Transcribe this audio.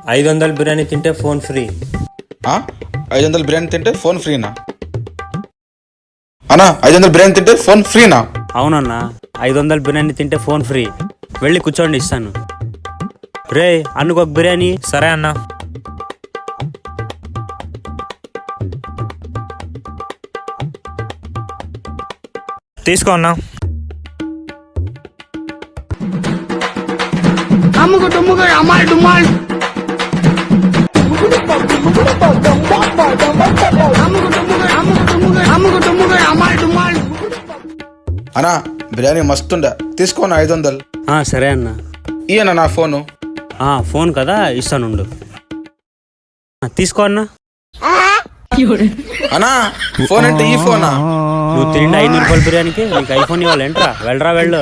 500 బిర్యానీ తింటే phone free. 500 biryani తింటే phone ఫ్రీనా? అన్నా 500 బిర్యానీ తింటే ఫోన్ ఫ్రీనా? అవునన్నా, 500 బిర్యానీ తింటే ఫోన్ ఫ్రీ. వెళ్ళి కూర్చోండి, ఇస్తాను. రే అన్నుకు ఒక బిర్యానీ. సరే అన్న. తీసుకో అన్నా. అన్నా బిర్యానీ మస్తుండే, తీసుకోనా 500. సరే అన్న. ఇయనా నా ఫోను. ఫోన్ కదా, ఇస్తానుండు. తీసుకో అన్న. అన్నా ఫోన్ అంటే ఈ ఫోనా? నువ్వు తిండి 500 రూపాయల బిర్యానీకి నీకు ఐఫోన్ ఇవ్వాలి ఏంట్రా? వెళ్ళరా వెళ్ళు.